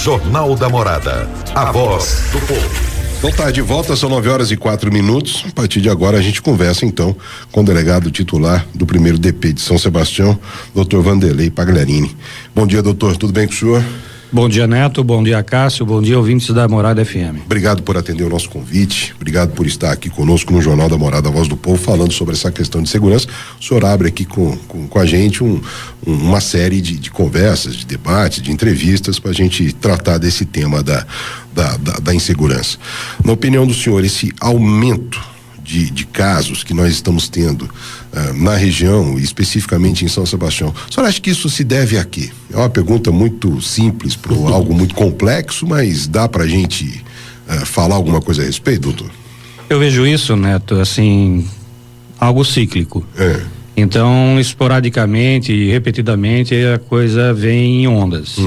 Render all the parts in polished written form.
Jornal da Morada. A voz do povo. Então tá, de volta, são 9h04. A partir de agora a gente conversa então com o delegado titular do primeiro DP de São Sebastião, Dr. Vanderlei Pagliarini. Bom dia, doutor, tudo bem com o senhor? Bom dia, Neto, bom dia, Cássio, bom dia, ouvintes da Morada FM. Obrigado por atender o nosso convite, obrigado por estar aqui conosco no Jornal da Morada, a Voz do Povo, falando sobre essa questão de segurança. O senhor abre aqui com a gente uma série de conversas, de debates, de entrevistas para a gente tratar desse tema da insegurança. Na opinião do senhor, esse aumento de casos que nós estamos tendo na região, especificamente em São Sebastião, o senhor acha que isso se deve a quê? É uma pergunta muito simples para algo muito complexo, mas dá pra gente falar alguma coisa a respeito, doutor? Eu vejo isso, Neto, assim, algo cíclico. Então, esporadicamente e repetidamente a coisa vem em ondas.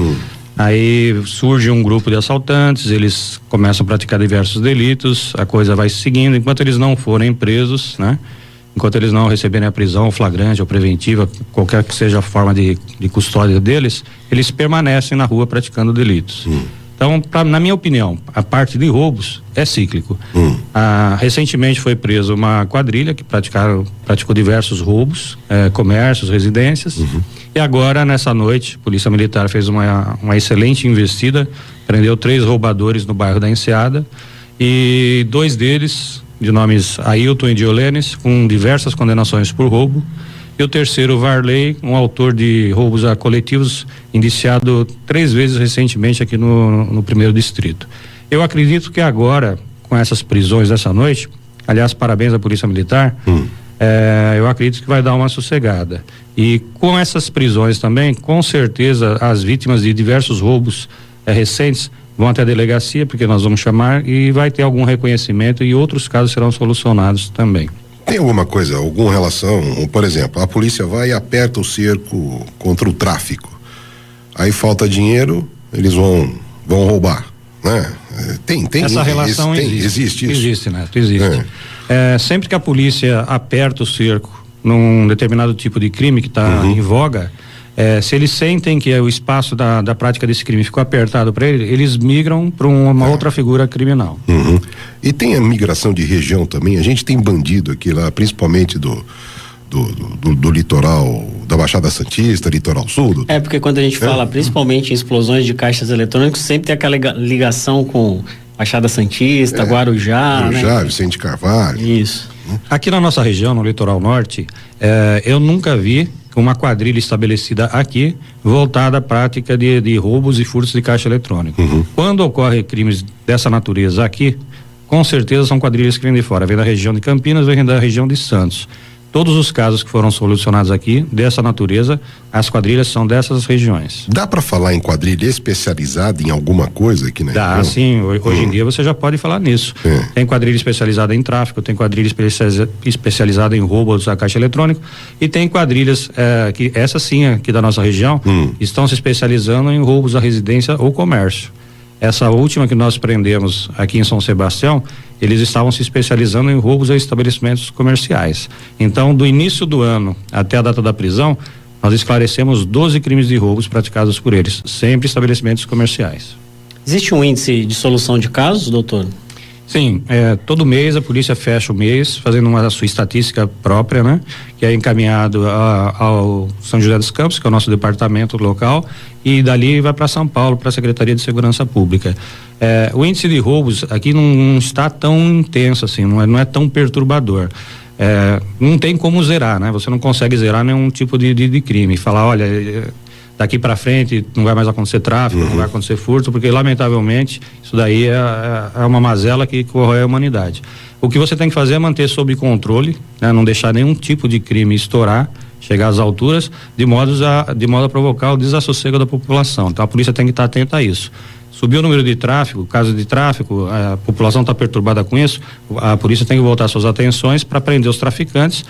Aí surge um grupo de assaltantes, eles começam a praticar diversos delitos, a coisa vai seguindo, enquanto eles não forem presos, né? Enquanto eles não receberem a prisão flagrante ou preventiva, qualquer que seja a forma de custódia deles, eles permanecem na rua praticando delitos. Então, na minha opinião, a parte de roubos é cíclico. Recentemente foi preso uma quadrilha que praticou diversos roubos, comércios, residências. E agora, nessa noite, a Polícia Militar fez uma excelente investida, prendeu 3 roubadores no bairro da Enseada e 2 deles, de nomes Ailton e Diolenes, com diversas condenações por roubo. E o terceiro, Varley, um autor de roubos a coletivos, indiciado 3 vezes recentemente aqui no primeiro distrito. Eu acredito que agora, com essas prisões dessa noite, aliás, parabéns à Polícia Militar, eu acredito que vai dar uma sossegada. E com essas prisões também, com certeza, as vítimas de diversos roubos recentes vão até a delegacia, porque nós vamos chamar, e vai ter algum reconhecimento e outros casos serão solucionados também. Tem alguma coisa, alguma relação, por exemplo, a polícia vai e aperta o cerco contra o tráfico, aí falta dinheiro, eles vão roubar, né? Tem essa relação existe isso? Existe, Neto, existe. Sempre que a polícia aperta o cerco num determinado tipo de crime que está em voga, se eles sentem que o espaço da prática desse crime ficou apertado para eles migram para uma outra figura criminal. E tem a migração de região também. A gente tem bandido aqui lá, principalmente do litoral da Baixada Santista, litoral sul. Porque quando a gente fala principalmente em explosões de caixas eletrônicos, sempre tem aquela ligação com Baixada Santista, Guarujá, né? Vicente Carvalho. Isso. Aqui na nossa região, no litoral norte, eu nunca vi uma quadrilha estabelecida aqui voltada à prática de roubos e furtos de caixa eletrônico. Quando ocorre crimes dessa natureza aqui, com certeza são quadrilhas que vêm de fora, vem da região de Campinas, vem da região de Santos. Todos os casos que foram solucionados aqui, dessa natureza, as quadrilhas são dessas regiões. Dá para falar em quadrilha especializada em alguma coisa aqui, né? Dá, sim. Hoje em dia você já pode falar nisso. Tem quadrilha especializada em tráfico, tem quadrilha especializada em roubos a caixa eletrônico e tem quadrilhas que essas sim, aqui da nossa região, estão se especializando em roubos à residência ou comércio. Essa última que nós prendemos aqui em São Sebastião, eles estavam se especializando em roubos a estabelecimentos comerciais. Então, do início do ano até a data da prisão, nós esclarecemos 12 crimes de roubos praticados por eles, sempre estabelecimentos comerciais. Existe um índice de solução de casos, doutor? Sim, todo mês a polícia fecha o mês fazendo uma sua estatística própria, né? Que é encaminhado ao São José dos Campos, que é o nosso departamento local, e dali vai para São Paulo, para a Secretaria de Segurança Pública. O índice de roubos aqui não está tão intenso assim, não é tão perturbador. Não tem como zerar, né? Você não consegue zerar nenhum tipo de crime, falar, olha, daqui para frente não vai mais acontecer tráfico, não vai acontecer furto, porque lamentavelmente isso daí é uma mazela que corrói a humanidade. O que você tem que fazer é manter sob controle, né? Não deixar nenhum tipo de crime estourar, chegar às alturas, de modo a provocar o desassossego da população. Então a polícia tem que estar atenta a isso. Subiu o número de tráfico, casos de tráfico, a população está perturbada com isso, a polícia tem que voltar suas atenções para prender os traficantes.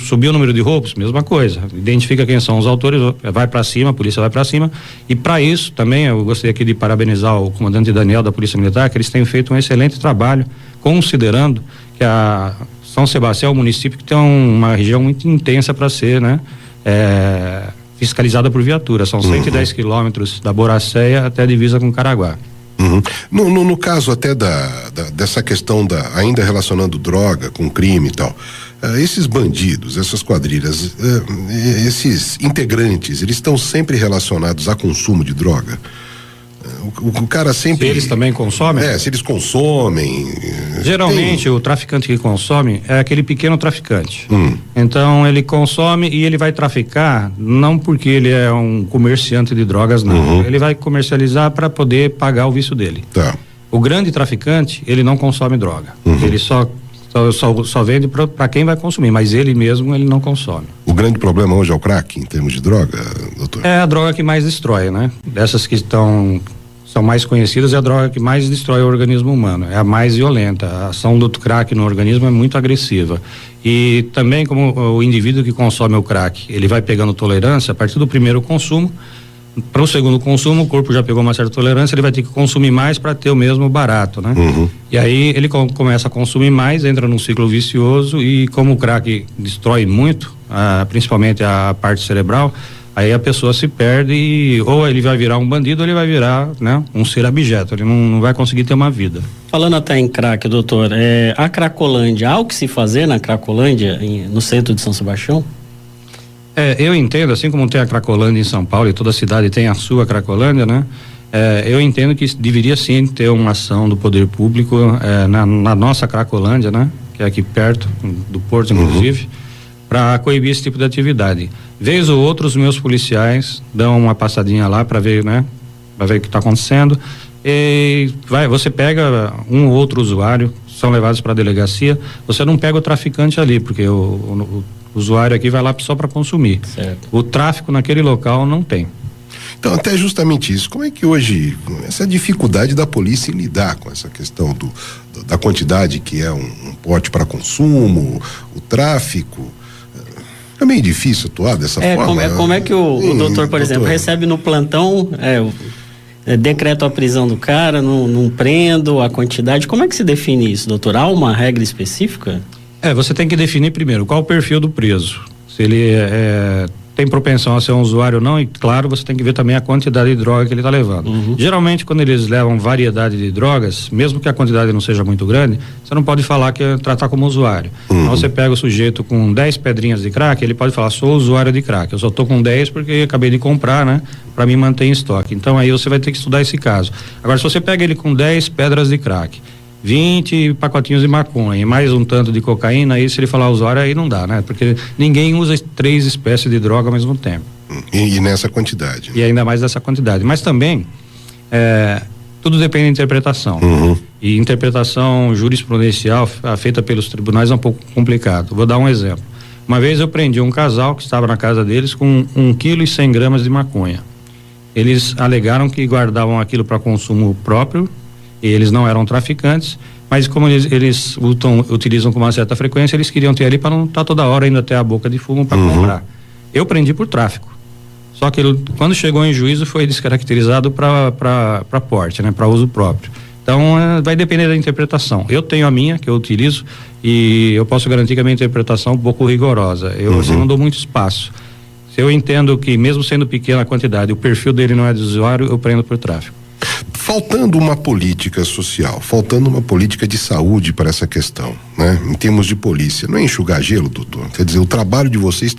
Subiu o número de roubos, mesma coisa, identifica quem são os autores, vai para cima, a polícia vai para cima, e para isso também eu gostaria aqui de parabenizar o comandante Daniel da Polícia Militar, que eles têm feito um excelente trabalho, considerando que a São Sebastião é um município que tem uma região muito intensa para ser, né, fiscalizada por viatura. São 110 quilômetros da Boracéia até a divisa com Caraguá. No caso até dessa questão ainda relacionando droga com crime e tal, esses bandidos, essas quadrilhas, esses integrantes, eles estão sempre relacionados a consumo de droga? O cara sempre... Se eles também consomem? Se eles consomem... Geralmente o traficante que consome é aquele pequeno traficante. Então ele consome e ele vai traficar não porque ele é um comerciante de drogas, não. Ele vai comercializar para poder pagar o vício dele. Tá. O grande traficante, ele não consome droga. Ele só vende para quem vai consumir, mas ele mesmo ele não consome. O grande problema hoje é o crack em termos de droga, doutor? É a droga que mais destrói, né? Dessas que são mais conhecidas, é a droga que mais destrói o organismo humano, é a mais violenta. A ação do crack no organismo é muito agressiva. E também como o indivíduo que consome o crack, ele vai pegando tolerância a partir do primeiro consumo. Para o segundo consumo, o corpo já pegou uma certa tolerância, ele vai ter que consumir mais para ter o mesmo barato, né? E aí ele começa a consumir mais, entra num ciclo vicioso e como o crack destrói muito, principalmente a parte cerebral, aí a pessoa se perde e ou ele vai virar um bandido ou ele vai virar, né, um ser abjeto, ele não vai conseguir ter uma vida. Falando até em crack, doutor, a Cracolândia, há o que se fazer na Cracolândia, no centro de São Sebastião? Eu entendo, assim como tem a Cracolândia em São Paulo e toda cidade tem a sua Cracolândia, né? Eu entendo que deveria sim ter uma ação do poder público na nossa Cracolândia, né? Que é aqui perto do porto, inclusive, para coibir esse tipo de atividade. Vez ou outra, os meus policiais dão uma passadinha lá para ver, né? Para ver o que está acontecendo. E você pega um ou outro usuário, são levados para a delegacia, você não pega o traficante ali, porque o usuário aqui vai lá só para consumir. Certo. O tráfico naquele local não tem. Então, até justamente isso, como é que hoje, essa dificuldade da polícia em lidar com essa questão da quantidade que é um porte para consumo, o tráfico, é meio difícil atuar dessa forma? Como é que o doutor, por exemplo, recebe no plantão, decreto a prisão do cara, não prendo a quantidade, como é que se define isso, doutor? Há uma regra específica? Você tem que definir primeiro qual o perfil do preso. Se ele tem propensão a ser um usuário ou não, e claro, você tem que ver também a quantidade de droga que ele está levando. Geralmente, quando eles levam variedade de drogas, mesmo que a quantidade não seja muito grande, você não pode falar que tratar como usuário. Então você pega o sujeito com 10 pedrinhas de crack, ele pode falar, sou usuário de crack, eu só estou com 10 porque acabei de comprar, né? Para me manter em estoque. Então aí você vai ter que estudar esse caso. Agora, se você pega ele com 10 pedras de crack, 20 pacotinhos de maconha e mais um tanto de cocaína, aí se ele falar usuário, aí não dá, né? Porque ninguém usa 3 espécies de droga ao mesmo tempo. E nessa quantidade. E ainda mais dessa quantidade. Mas também, tudo depende da interpretação. E interpretação jurisprudencial feita pelos tribunais é um pouco complicado. Vou dar um exemplo. Uma vez eu prendi um casal que estava na casa deles com 1,1 kg de maconha. Eles alegaram que guardavam aquilo para consumo próprio, e eles não eram traficantes, mas como eles utilizam com uma certa frequência, eles queriam ter ali para não estar toda hora indo até a boca de fumo para comprar. Eu prendi por tráfico. Só que quando chegou em juízo foi descaracterizado para porte, né, para uso próprio. Então vai depender da interpretação. Eu tenho a minha que eu utilizo e eu posso garantir que a minha interpretação é um pouco rigorosa. Eu assim, não dou muito espaço. Se eu entendo que mesmo sendo pequena a quantidade, o perfil dele não é de usuário, eu prendo por tráfico. Faltando uma política social, faltando uma política de saúde para essa questão, né? Em termos de polícia, não é enxugar gelo, doutor? Quer dizer, o trabalho de vocês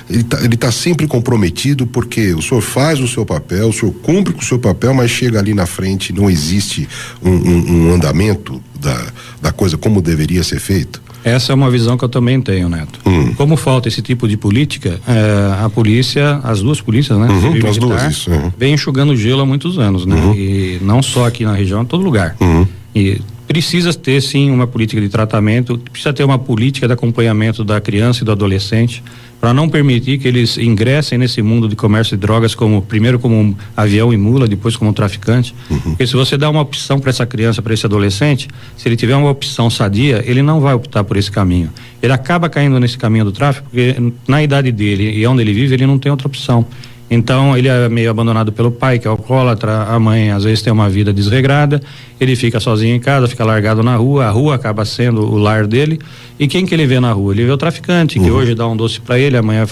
ele tá sempre comprometido porque o senhor faz o seu papel, o senhor cumpre com o seu papel, mas chega ali na frente, não existe um andamento da coisa como deveria ser feito? Essa é uma visão que eu também tenho, Neto. Como falta esse tipo de política, a polícia, as duas polícias, né? Civil as e militar, duas, isso. Vem enxugando gelo há muitos anos, né? E não só aqui na região, em todo lugar. E precisa ter, sim, uma política de tratamento, precisa ter uma política de acompanhamento da criança e do adolescente, para não permitir que eles ingressem nesse mundo de comércio de drogas primeiro como avião e mula, depois como traficante. Porque se você dá uma opção para essa criança, para esse adolescente, se ele tiver uma opção sadia, ele não vai optar por esse caminho. Ele acaba caindo nesse caminho do tráfico, porque na idade dele e onde ele vive, ele não tem outra opção. Então ele é meio abandonado pelo pai, que é alcoólatra, a mãe às vezes tem uma vida desregrada, ele fica sozinho em casa, fica largado na rua, a rua acaba sendo o lar dele. E quem que ele vê na rua? Ele vê o traficante, que hoje dá um doce para ele, amanhã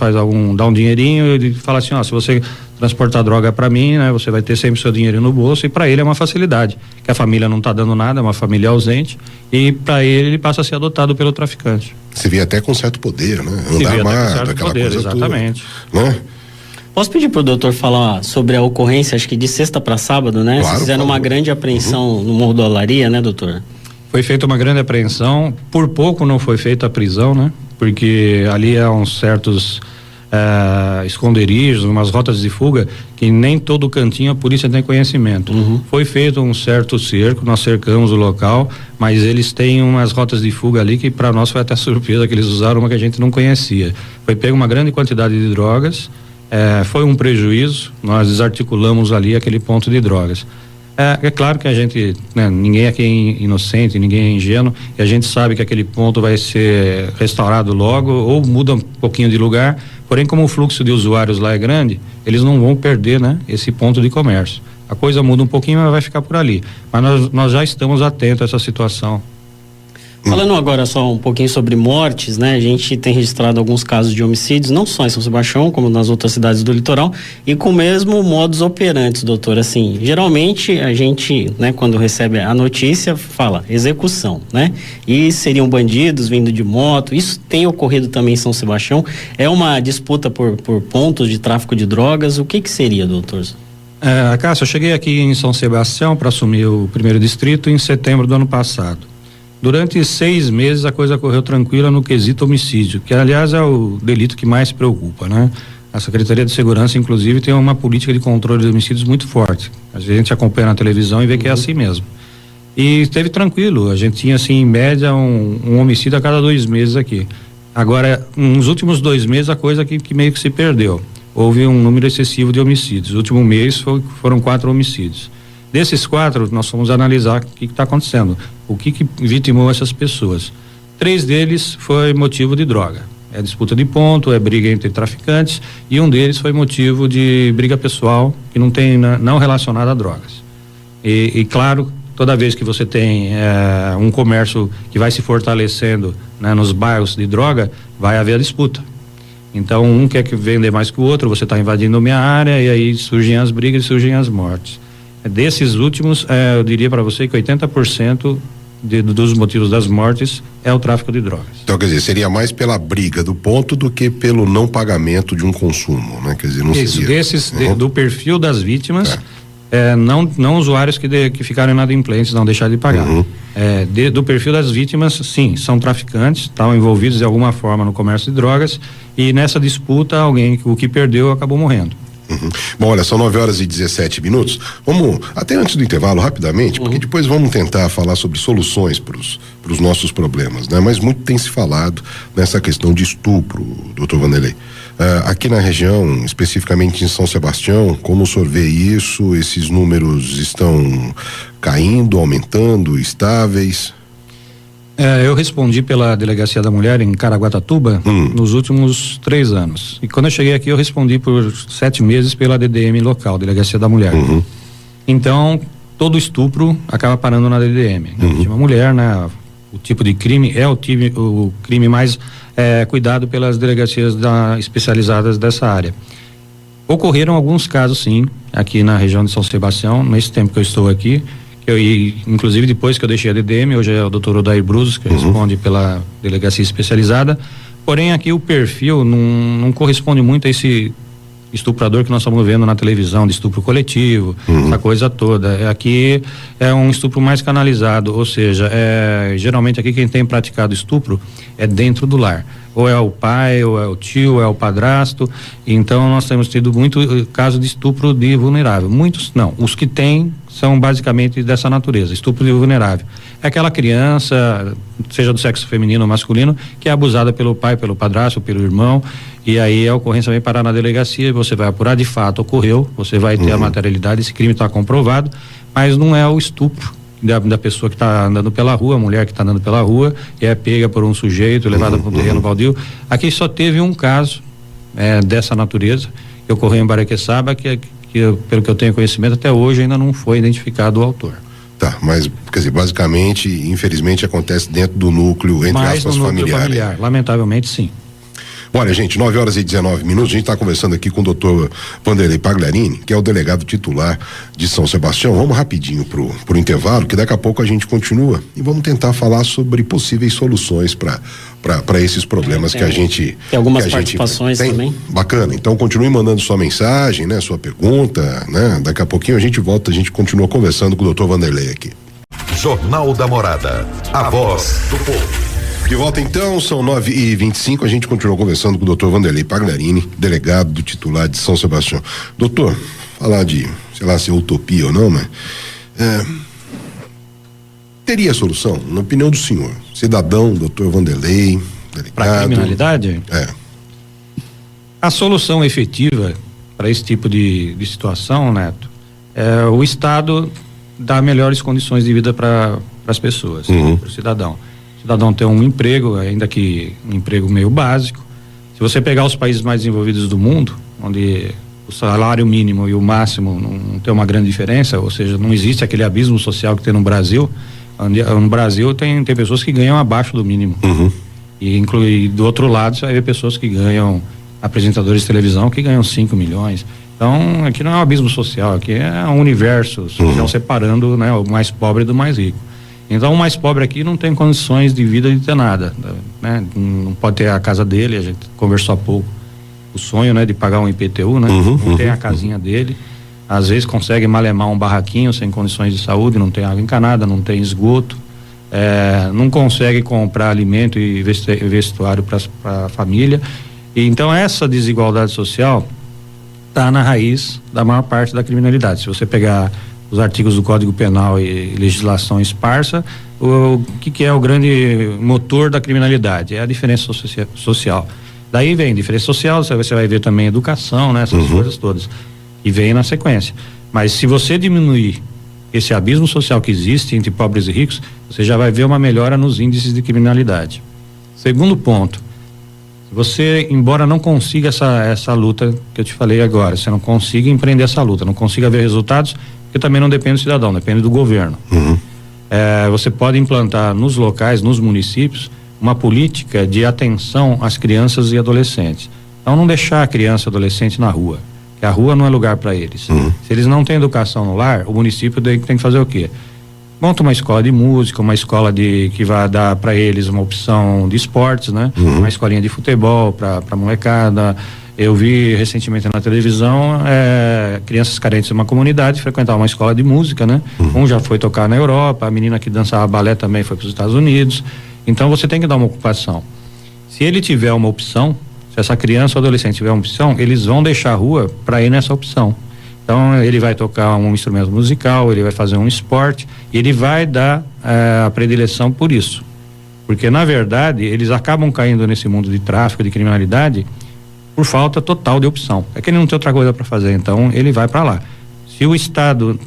dá um dinheirinho, ele fala assim, se você transportar droga para mim, né, você vai ter sempre seu dinheiro no bolso, e para ele é uma facilidade, que a família não tá dando nada, é uma família ausente, e para ele passa a ser adotado pelo traficante. Você vê até com certo poder, né? Andar armado, aquela poder, coisa exatamente. toda, né? Posso pedir pro doutor falar sobre a ocorrência, acho que de sexta para sábado, né? Claro, Vocês fizeram uma grande apreensão no Morro da Olaria, né, doutor? Foi feita uma grande apreensão, por pouco não foi feita a prisão, né? Porque ali há uns certos esconderijos, umas rotas de fuga, que nem todo cantinho a polícia tem conhecimento. Foi feito um certo cerco, nós cercamos o local, mas eles têm umas rotas de fuga ali que para nós foi até surpresa, que eles usaram uma que a gente não conhecia. Foi pego uma grande quantidade de drogas, foi um prejuízo, nós desarticulamos ali aquele ponto de drogas. É claro que a gente, né, ninguém aqui é inocente, ninguém é ingênuo, e a gente sabe que aquele ponto vai ser restaurado logo ou muda um pouquinho de lugar, porém como o fluxo de usuários lá é grande, eles não vão perder, né, esse ponto de comércio. A coisa muda um pouquinho, mas vai ficar por ali. Mas nós já estamos atentos a essa situação. Falando agora só um pouquinho sobre mortes, né? A gente tem registrado alguns casos de homicídios, não só em São Sebastião, como nas outras cidades do litoral, e com o mesmo modus operandi, doutor. Assim, geralmente a gente, né, quando recebe a notícia, fala execução, né? E seriam bandidos vindo de moto. Isso tem ocorrido também em São Sebastião. É uma disputa por pontos de tráfico de drogas. O que seria, doutor? Cássio, eu cheguei aqui em São Sebastião para assumir o 1º distrito em setembro do ano passado. Durante 6 meses a coisa correu tranquila no quesito homicídio, que aliás é o delito que mais preocupa, né? A Secretaria de Segurança, inclusive, tem uma política de controle de homicídios muito forte. A gente acompanha na televisão e vê que é assim mesmo. E esteve tranquilo, a gente tinha assim em média um homicídio a cada 2 meses aqui. Agora, nos últimos 2 meses a coisa que meio que se perdeu. Houve um número excessivo de homicídios. No último mês foram 4 homicídios. Desses 4, nós fomos analisar o que está acontecendo, o que vitimou essas pessoas. 3 deles foi motivo de droga, é disputa de ponto, é briga entre traficantes, e um deles foi motivo de briga pessoal, que não relacionada a drogas. E claro, toda vez que você tem um comércio que vai se fortalecendo, né, nos bairros de droga, vai haver a disputa. Então um quer que vender mais que o outro, você está invadindo a minha área, e aí surgem as brigas e surgem as mortes. Desses últimos, eu diria para você que 80% dos motivos das mortes é o tráfico de drogas. Então, quer dizer, seria mais pela briga do ponto do que pelo não pagamento de um consumo, né? Quer dizer, não seria... Do perfil das vítimas, não usuários que ficaram inadimplentes, não deixaram de pagar. Do perfil das vítimas, sim, são traficantes, estão envolvidos de alguma forma no comércio de drogas, e nessa disputa o que perdeu acabou morrendo. Bom, olha, são 9h17. Vamos, até antes do intervalo, rapidamente, porque depois vamos tentar falar sobre soluções para os nossos problemas, né? Mas muito tem se falado nessa questão de estupro, doutor Vanderlei. Aqui na região, especificamente em São Sebastião, como o senhor vê isso? Esses números estão caindo, aumentando, estáveis? Eu respondi pela Delegacia da Mulher em Caraguatatuba nos últimos 3 anos. E quando eu cheguei aqui, eu respondi por 7 meses pela DDM local, Delegacia da Mulher. Então, todo estupro acaba parando na DDM. De uma mulher, né? O tipo de crime é o crime mais cuidado pelas delegacias especializadas dessa área. Ocorreram alguns casos, sim, aqui na região de São Sebastião, nesse tempo que eu estou aqui. Inclusive depois que eu deixei a DDM, hoje é o doutor Odair Bruzos que responde pela delegacia especializada, porém aqui o perfil não corresponde muito a esse estuprador que nós estamos vendo na televisão, de estupro coletivo, essa coisa toda. Aqui é um estupro mais canalizado, ou seja, geralmente aqui quem tem praticado estupro é dentro do lar, ou é o pai, ou é o tio, ou é o padrasto. Então nós temos tido muito caso de estupro de vulnerável. Muitos não, os que tem são basicamente dessa natureza, estupro de vulnerável. É aquela criança, seja do sexo feminino ou masculino, que é abusada pelo pai, pelo padrasto, pelo irmão, e aí a ocorrência vai parar na delegacia e você vai apurar de fato ocorreu, você vai ter a materialidade, esse crime está comprovado, mas não é o estupro da pessoa que está andando pela rua, a mulher que está andando pela rua e é pega por um sujeito, levada para um terreno baldio. Aqui só teve um caso dessa natureza. que ocorreu em Baraqueçaba, que pelo que eu tenho conhecimento, até hoje ainda não foi identificado o autor. Tá, mas, quer dizer, basicamente, infelizmente, acontece dentro do núcleo, entre aspas, familiar. Lamentavelmente, sim. Olha, gente, 9h19, a gente está conversando aqui com o doutor Vanderlei Pagliarini, que é o delegado titular de São Sebastião. Vamos rapidinho pro intervalo, que daqui a pouco a gente continua e vamos tentar falar sobre possíveis soluções para esses problemas que a gente tem algumas participações também. Bacana, então continue mandando sua mensagem, né, sua pergunta, né? Daqui a pouquinho a gente volta, a gente continua conversando com o doutor Vanderlei aqui. Jornal da Morada, a voz do povo. De volta então, são 9h25, a gente continua conversando com o doutor Vanderlei Pagliarini, delegado do titular de São Sebastião. Doutor, falar de, sei lá se é utopia ou não, mas teria solução, na opinião do senhor, cidadão, doutor Vanderlei, delegado. Para criminalidade? A solução efetiva para esse tipo de situação, Neto, é o Estado dar melhores condições de vida para as pessoas, para o cidadão. O cidadão ter um emprego, ainda que um emprego meio básico. Se você pegar os países mais desenvolvidos do mundo, onde o salário mínimo e o máximo não tem uma grande diferença, ou seja, não existe aquele abismo social que tem no Brasil. No Brasil tem pessoas que ganham abaixo do mínimo. E do outro lado você vai ver pessoas que ganham, apresentadores de televisão que ganham 5 milhões. Então aqui não é um abismo social, aqui é um universo social separando, né, o mais pobre do mais rico. Então o mais pobre aqui não tem condições de vida de ter nada, né? Não pode ter a casa dele, a gente conversou há pouco, o sonho, né, de pagar um IPTU, né? Não tem a casinha dele, às vezes consegue malemar um barraquinho sem condições de saúde, não tem água encanada, não tem esgoto, não consegue comprar alimento e vestuário para a família. E então essa desigualdade social está na raiz da maior parte da criminalidade. Se você pegar os artigos do Código Penal e legislação esparsa, o que é o grande motor da criminalidade? É a diferença social. Daí vem diferença social, você vai ver também educação, né? Essas coisas todas. E vem na sequência. Mas se você diminuir esse abismo social que existe entre pobres e ricos, você já vai ver uma melhora nos índices de criminalidade. Segundo ponto, você, embora não consiga essa luta que eu te falei agora, você não consiga empreender essa luta, não consiga ver resultados, porque também não depende do cidadão, depende do governo. Você pode implantar nos locais, nos municípios, uma política de atenção às crianças e adolescentes. Então não deixar a criança e adolescente na rua, que a rua não é lugar para eles. Se eles não têm educação no lar, o município tem que fazer o quê? Monta uma escola de música, uma escola que vai dar para eles uma opção de esportes, né? Uma escolinha de futebol para molecada. Eu vi recentemente na televisão crianças carentes de uma comunidade frequentar uma escola de música, né? Um já foi tocar na Europa, a menina que dançava balé também foi para os Estados Unidos. Então você tem que dar uma ocupação. Se ele tiver uma opção, se essa criança ou adolescente tiver uma opção, eles vão deixar a rua para ir nessa opção. Então ele vai tocar um instrumento musical, ele vai fazer um esporte e ele vai dar a predileção por isso. Porque na verdade eles acabam caindo nesse mundo de tráfico, de criminalidade, por falta total de opção. É que ele não tem outra coisa para fazer, então ele vai para lá. Se o Estado,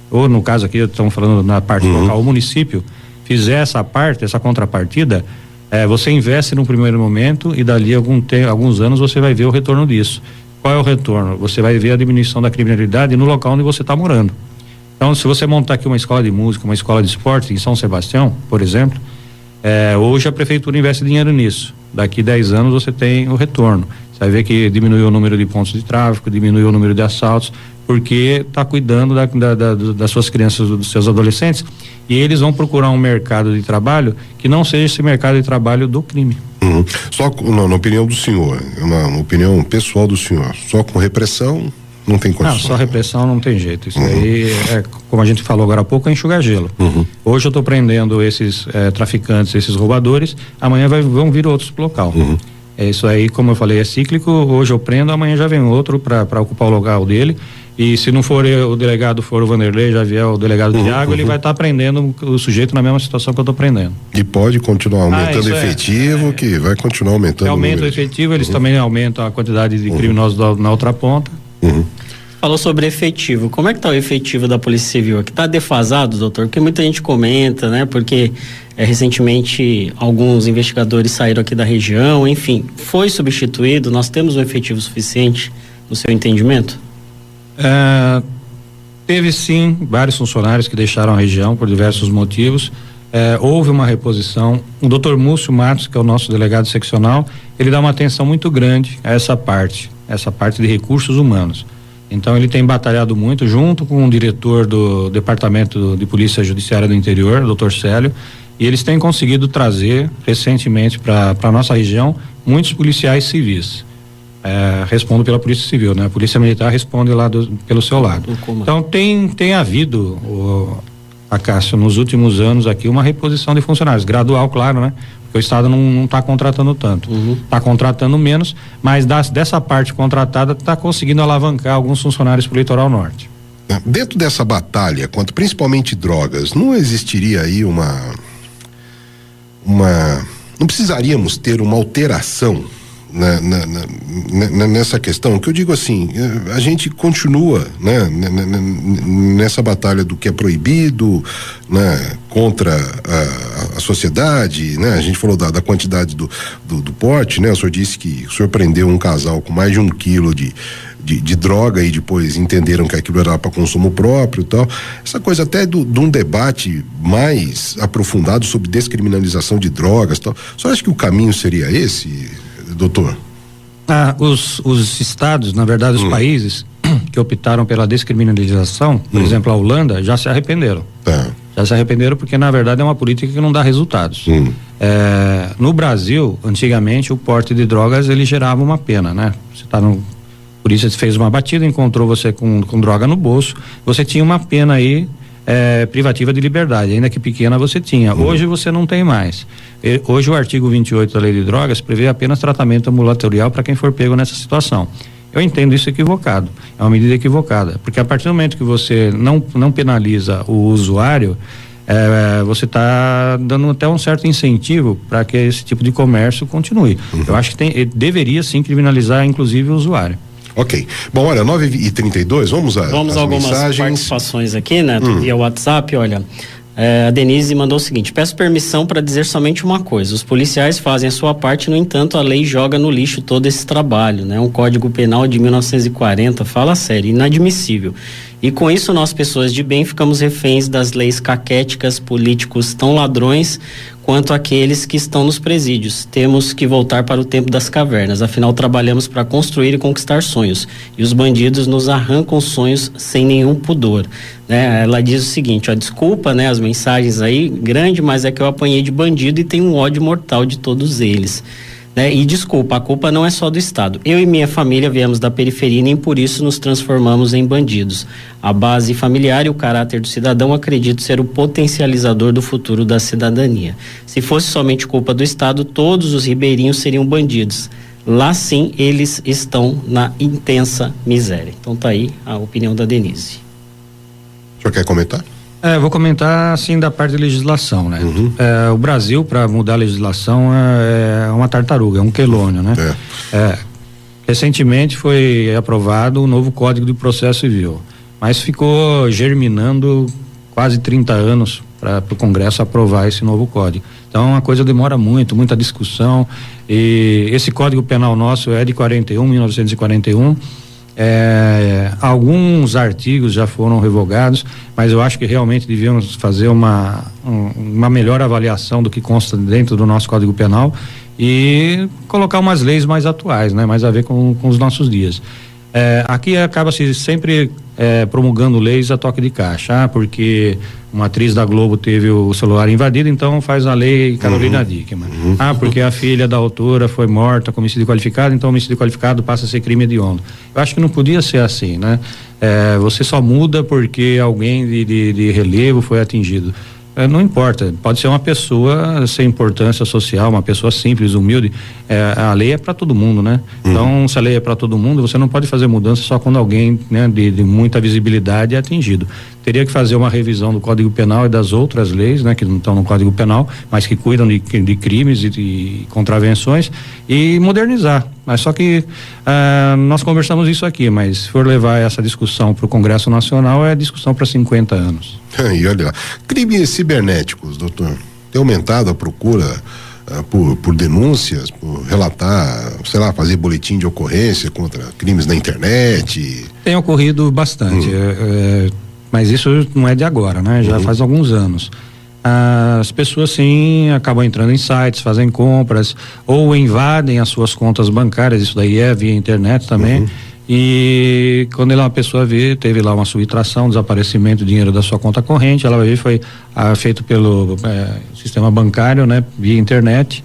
ou no caso aqui estamos falando na parte local, o município fizer essa parte, essa contrapartida, você investe no primeiro momento e dali alguns anos você vai ver o retorno disso. Qual é o retorno? Você vai ver a diminuição da criminalidade no local onde você está morando. Então, se você montar aqui uma escola de música, uma escola de esporte em São Sebastião, por exemplo, hoje a prefeitura investe dinheiro nisso. Daqui 10 anos você tem o retorno. Você vai ver que diminuiu o número de pontos de tráfico, diminuiu o número de assaltos, porque está cuidando das suas crianças, dos seus adolescentes, e eles vão procurar um mercado de trabalho que não seja esse mercado de trabalho do crime. Só na opinião do senhor, uma opinião pessoal do senhor, só com repressão não tem condições? Não, só repressão não tem jeito. Isso aí como a gente falou agora há pouco, é enxugar gelo. Hoje eu estou prendendo esses traficantes, esses roubadores, amanhã vão vir outros pro local. Isso aí, como eu falei, é cíclico. Hoje eu prendo, amanhã já vem outro para ocupar o local dele. E se não for o delegado, for o Vanderlei, já vier o delegado Tiago, ele vai estar prendendo o sujeito na mesma situação que eu estou prendendo. E pode continuar aumentando o efetivo, que vai continuar aumentando. Aumenta o efetivo, eles também aumentam a quantidade de criminosos na outra ponta. Falou sobre efetivo. Como é que está o efetivo da Polícia Civil aqui? Está defasado, doutor? Porque muita gente comenta, né? Porque recentemente alguns investigadores saíram aqui da região, enfim, foi substituído, nós temos um efetivo suficiente no seu entendimento? Teve sim vários funcionários que deixaram a região por diversos motivos. Houve uma reposição. O Dr. Múcio Matos, que é o nosso delegado seccional, ele dá uma atenção muito grande a essa parte de recursos humanos. Então ele tem batalhado muito junto com o diretor do Departamento de Polícia Judiciária do Interior, Dr. Célio, e eles têm conseguido trazer recentemente para a nossa região muitos policiais civis. Respondo pela Polícia Civil, né? A Polícia Militar responde lá pelo seu lado. Então tem havido, Cássio, nos últimos anos aqui uma reposição de funcionários, gradual, claro, né? Porque o Estado não está contratando tanto, está contratando menos, mas dessa parte contratada está conseguindo alavancar alguns funcionários para o litoral norte. Dentro dessa batalha contra principalmente drogas, não existiria aí não precisaríamos ter uma alteração nessa questão, que eu digo assim, a gente continua, né, nessa batalha do que é proibido, né, contra a sociedade, né? A gente falou da quantidade do porte, né? O senhor disse que surpreendeu um casal com mais de 1 quilo de droga e depois entenderam que aquilo era para consumo próprio e tal. Essa coisa até de um debate mais aprofundado sobre descriminalização de drogas e tal. O senhor acha que o caminho seria esse, doutor? Os estados, na verdade, os países que optaram pela descriminalização, por exemplo, a Holanda, já se arrependeram. Já se arrependeram porque, na verdade, é uma política que não dá resultados. No Brasil, antigamente, o porte de drogas, ele gerava uma pena, né? Você tá por isso você fez uma batida, encontrou você com droga no bolso, você tinha uma pena aí privativa de liberdade, ainda que pequena você tinha. Hoje você não tem mais. Hoje o artigo 28 da Lei de Drogas prevê apenas tratamento ambulatorial para quem for pego nessa situação. Eu entendo isso equivocado, é uma medida equivocada, porque a partir do momento que você não penaliza o usuário, você está dando até um certo incentivo para que esse tipo de comércio continue. Eu acho que deveria sim criminalizar inclusive o usuário. Ok. Bom, olha, 9h32, vamos algumas mensagens. Participações aqui, né? Via WhatsApp, olha. A Denise mandou o seguinte: peço permissão para dizer somente uma coisa. Os policiais fazem a sua parte, no entanto, a lei joga no lixo todo esse trabalho, né? Um Código Penal de 1940, fala sério, inadmissível. E com isso, nós, pessoas de bem, ficamos reféns das leis caquéticas, políticos tão ladrões quanto aqueles que estão nos presídios. Temos que voltar para o tempo das cavernas, afinal trabalhamos para construir e conquistar sonhos, e os bandidos nos arrancam sonhos sem nenhum pudor, né? Ela diz o seguinte, desculpa, né, as mensagens aí, grande, mas é que eu apanhei de bandido e tenho um ódio mortal de todos eles. E desculpa, a culpa não é só do Estado. Eu e minha família viemos da periferia e nem por isso nos transformamos em bandidos. A base familiar e o caráter do cidadão acredito ser o potencializador do futuro da cidadania. Se fosse somente culpa do Estado, todos os ribeirinhos seriam bandidos. Lá sim, eles estão na intensa miséria. Então tá aí a opinião da Denise. O senhor quer comentar? Vou comentar assim da parte de legislação, né? O Brasil, para mudar a legislação, é uma tartaruga, é um quelônio, né? Recentemente foi aprovado o novo Código de Processo Civil, mas ficou germinando quase 30 anos para o Congresso aprovar esse novo código. Então a coisa demora muito, muita discussão, e esse Código Penal nosso é de 1941. Alguns artigos já foram revogados, mas eu acho que realmente devíamos fazer uma melhor avaliação do que consta dentro do nosso Código Penal e colocar umas leis mais atuais, né? Mais a ver com os nossos dias. Aqui acaba-se sempre promulgando leis a toque de caixa, porque uma atriz da Globo teve o celular invadido, então faz a lei Carolina Dickmann. Porque a filha da autora foi morta com homicídio qualificado, então homicídio qualificado passa a ser crime hediondo. Eu acho que não podia ser assim, né? Você só muda porque alguém de relevo foi atingido. Não importa, pode ser uma pessoa sem importância social, uma pessoa simples, humilde. A lei é para todo mundo, né? Então, se a lei é para todo mundo, você não pode fazer mudança só quando alguém, né, de muita visibilidade é atingido. Teria que fazer uma revisão do Código Penal e das outras leis, né, que não estão no Código Penal, mas que cuidam de crimes e de contravenções, e modernizar. Mas só que nós conversamos isso aqui, mas se for levar essa discussão para o Congresso Nacional, é discussão para 50 anos. E olha lá, crimes cibernéticos, doutor, tem aumentado a procura por denúncias, por relatar, sei lá, fazer boletim de ocorrência contra crimes na internet? Tem ocorrido bastante, mas isso não é de agora, né? Já faz alguns anos. As pessoas sim acabam entrando em sites, fazem compras ou invadem as suas contas bancárias, isso daí é via internet também. E quando uma pessoa vê, teve lá uma subtração, desaparecimento de dinheiro da sua conta corrente, ela vai ver, foi feito pelo sistema bancário, né, via internet,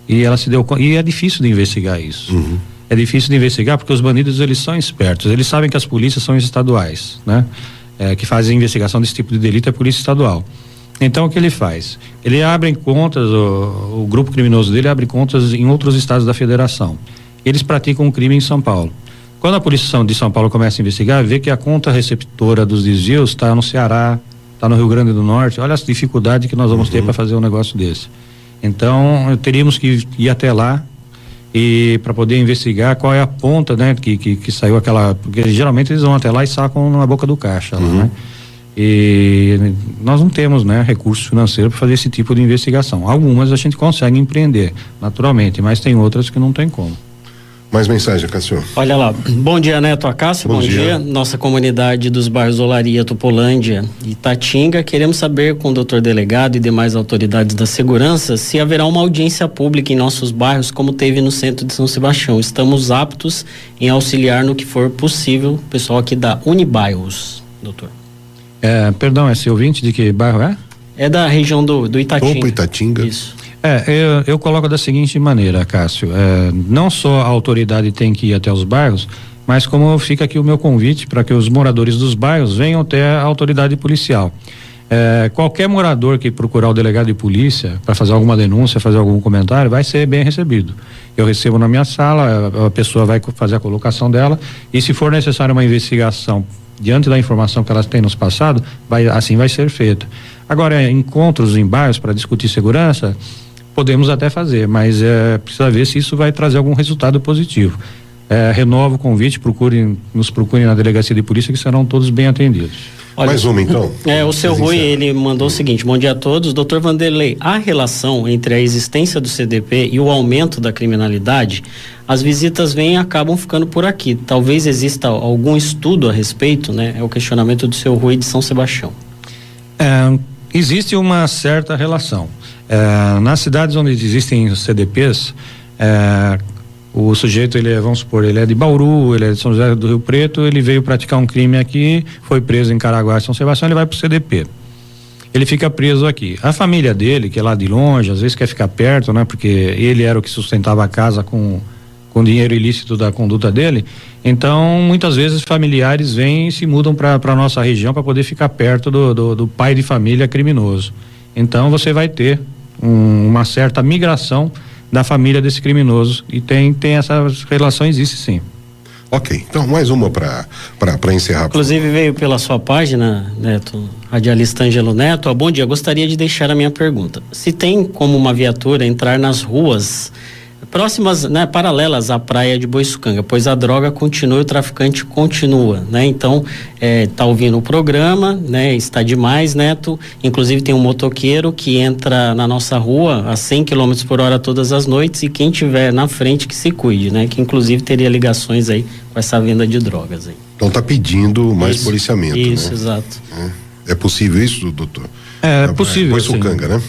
e ela se deu conta. E é difícil de investigar isso. É difícil de investigar porque os bandidos, eles são espertos, eles sabem que as polícias são estaduais, né? Que fazem investigação desse tipo de delito é a polícia estadual. Então o que ele faz? Ele abre contas, o grupo criminoso dele abre contas em outros estados da federação. Eles praticam um crime em São Paulo. Quando a polícia de São Paulo começa a investigar, vê que a conta receptora dos desvios está no Ceará, está no Rio Grande do Norte. Olha as dificuldades que nós vamos ter para fazer um negócio desse. Então, teríamos que ir até lá e para poder investigar qual é a ponta, né, que saiu aquela, porque geralmente eles vão até lá e sacam na boca do caixa, né? E nós não temos, né, recursos financeiros para fazer esse tipo de investigação. Algumas a gente consegue empreender, naturalmente, mas tem outras que não tem como. Mais mensagem, Cássio. Olha lá. Bom dia, Neto Acácio. Bom dia. Nossa comunidade dos bairros Olaria, Tupolândia e Tatinga, queremos saber com o doutor delegado e demais autoridades da segurança se haverá uma audiência pública em nossos bairros como teve no centro de São Sebastião. Estamos aptos em auxiliar no que for possível. Pessoal aqui da Unibairros, doutor. Perdão, esse ouvinte de que bairro é? É da região do Itatinga. Opa, Itatinga. Isso. Eu coloco da seguinte maneira, Cássio, não só a autoridade tem que ir até os bairros, mas como fica aqui o meu convite para que os moradores dos bairros venham até a autoridade policial. Qualquer morador que procurar o delegado de polícia para fazer alguma denúncia, fazer algum comentário, vai ser bem recebido. Eu recebo na minha sala, a pessoa vai fazer a colocação dela e se for necessário uma investigação diante da informação que elas têm nos passado, assim vai ser feita. Agora, encontros em bairros para discutir segurança, podemos até fazer, mas precisa ver se isso vai trazer algum resultado positivo. Renovo o convite, nos procurem na delegacia de polícia que serão todos bem atendidos. Olha, mais uma então. O seu Rui, ele mandou o seguinte: bom dia a todos. Doutor Vanderlei, a relação entre a existência do CDP e o aumento da criminalidade, as visitas vêm e acabam ficando por aqui. Talvez exista algum estudo a respeito, né? É o questionamento do seu Rui de São Sebastião. Existe uma certa relação. Nas cidades onde existem CDPs, o sujeito, vamos supor, ele é de Bauru, ele é de São José do Rio Preto, ele veio praticar um crime aqui, foi preso em Caraguá, São Sebastião, ele vai pro CDP. Ele fica preso aqui. A família dele, que é lá de longe, às vezes quer ficar perto, né? Porque ele era o que sustentava a casa com dinheiro ilícito da conduta dele. Então, muitas vezes familiares vêm e se mudam para nossa região para poder ficar perto do pai de família criminoso. Então, você vai ter uma certa migração da família desse criminoso e tem essa relação, existe sim. Ok, então mais uma para encerrar. Inclusive veio pela sua página, Neto, radialista Ângelo Neto. Bom dia, gostaria de deixar a minha pergunta. Se tem como uma viatura entrar nas ruas próximas, né, paralelas à praia de Boiçucanga, pois a droga continua e o traficante continua, né? Então, tá ouvindo o programa, né? Está demais, Neto. Inclusive tem um motoqueiro que entra na nossa rua a 100 km por hora todas as noites e quem tiver na frente que se cuide, né? Que inclusive teria ligações aí com essa venda de drogas aí. Então tá pedindo mais policiamento, isso, né? Exato. É possível isso, doutor? É possível. Boiçucanga, né?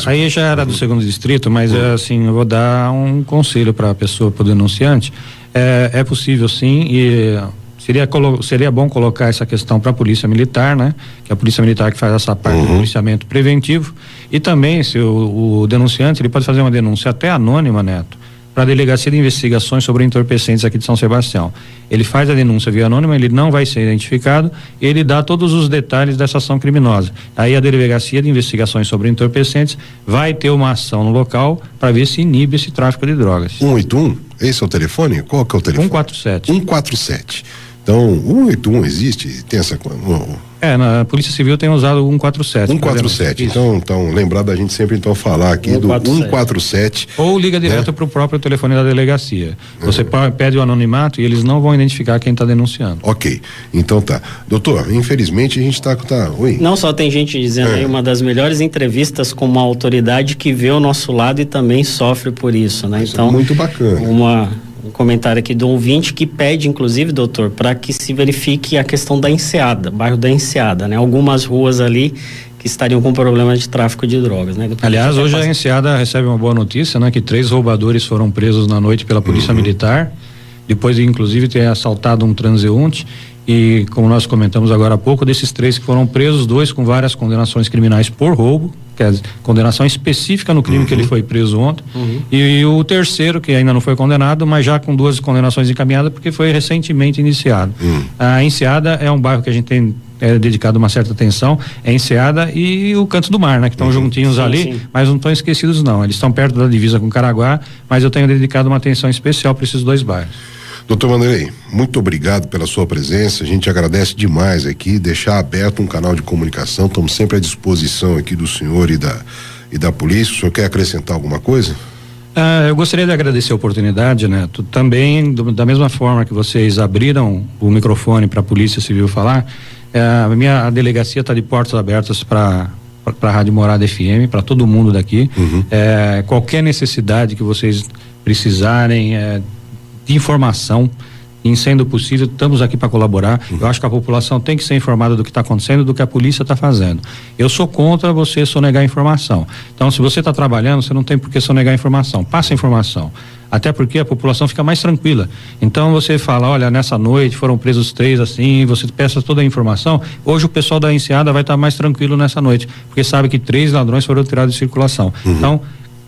Aí já era do segundo distrito, mas assim, eu vou dar um conselho para a pessoa, para o denunciante. É possível sim, e seria bom colocar essa questão para a polícia militar, né? Que é a polícia militar que faz essa parte do policiamento preventivo. E também, se o denunciante, ele pode fazer uma denúncia até anônima, Neto, para a Delegacia de Investigações sobre Entorpecentes aqui de São Sebastião. Ele faz a denúncia via anônima, ele não vai ser identificado, ele dá todos os detalhes dessa ação criminosa. Aí a Delegacia de Investigações sobre Entorpecentes vai ter uma ação no local para ver se inibe esse tráfico de drogas. 181? Esse é o telefone? Qual que é o telefone? 147. 147. Então, 181 existe? Tem essa Na Polícia Civil tem usado o 147. 147. Então, lembrar da gente sempre então falar aqui 147. Do 147. Ou liga direto para o próprio telefone da delegacia. Você pede o anonimato e eles não vão identificar quem está denunciando. Ok, então tá. Doutor, infelizmente a gente tá. Oi? Não só tem gente dizendo aí uma das melhores entrevistas com uma autoridade que vê o nosso lado e também sofre por isso, né? Então, muito bacana. Um comentário aqui do ouvinte que pede, inclusive, doutor, para que se verifique a questão da Enseada, bairro da Enseada, né? Algumas ruas ali que estariam com problemas de tráfico de drogas, né? Aliás, hoje a Enseada recebe uma boa notícia, né? Que 3 roubadores foram presos na noite pela Polícia Militar, depois de inclusive ter assaltado um transeunte. E como nós comentamos agora há pouco, desses 3 que foram presos, 2 com várias condenações criminais por roubo, quer dizer, condenação específica no crime que ele foi preso ontem, e o terceiro, que ainda não foi condenado, mas já com 2 condenações encaminhadas, porque foi recentemente iniciado. A Enseada é um bairro que a gente tem dedicado uma certa atenção, é Enseada e o Canto do Mar, né? Que estão juntinhos ali, mas não estão esquecidos não, eles estão perto da divisa com Caraguá, mas eu tenho dedicado uma atenção especial para esses 2 bairros. Doutor Vanderlei, muito obrigado pela sua presença, a gente agradece demais aqui, deixar aberto um canal de comunicação, estamos sempre à disposição aqui do senhor e da polícia. O senhor quer acrescentar alguma coisa? Eu gostaria de agradecer a oportunidade, Neto, também da mesma forma que vocês abriram o microfone para a Polícia Civil falar, a delegacia está de portas abertas para a Rádio Morada FM, para todo mundo daqui. Qualquer necessidade que vocês precisarem de informação, em sendo possível, estamos aqui para colaborar. Eu acho que a população tem que ser informada do que está acontecendo, do que a polícia está fazendo. Eu sou contra você sonegar informação. Então, se você está trabalhando, você não tem por que sonegar informação. Passa a informação. Até porque a população fica mais tranquila. Então você fala, olha, nessa noite foram presos 3 assim, você peça toda a informação. Hoje o pessoal da Enseada vai estar mais tranquilo nessa noite, porque sabe que 3 ladrões foram tirados de circulação. Então,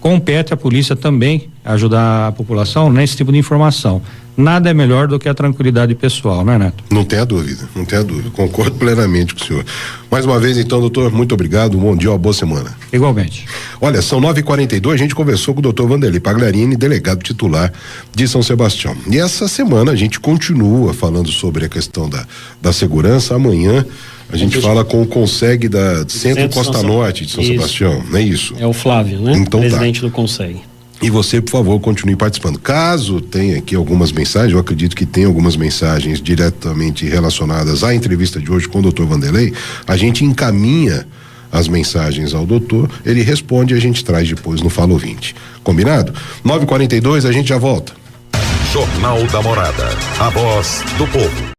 compete à polícia também ajudar a população nesse tipo de informação. Nada é melhor do que a tranquilidade pessoal, não é, Neto? Não tenha dúvida, concordo plenamente com o senhor. Mais uma vez então, doutor, muito obrigado, um bom dia, uma boa semana. Igualmente. Olha, são 9h42, a gente conversou com o doutor Vanderlei Pagliarini, delegado titular de São Sebastião. E essa semana a gente continua falando sobre a questão da segurança. Amanhã a gente fala com o Conseg da Centro Costa Norte de São Sebastião, não é isso? É o Flávio, né? Então, presidente do Conseg. E você, por favor, continue participando. Caso tenha aqui algumas mensagens, eu acredito que tem algumas mensagens diretamente relacionadas à entrevista de hoje com o doutor Vanderlei, a gente encaminha as mensagens ao doutor, ele responde e a gente traz depois no Fala Ouvinte. Combinado? 9h42, a gente já volta. Jornal da Morada, a voz do povo.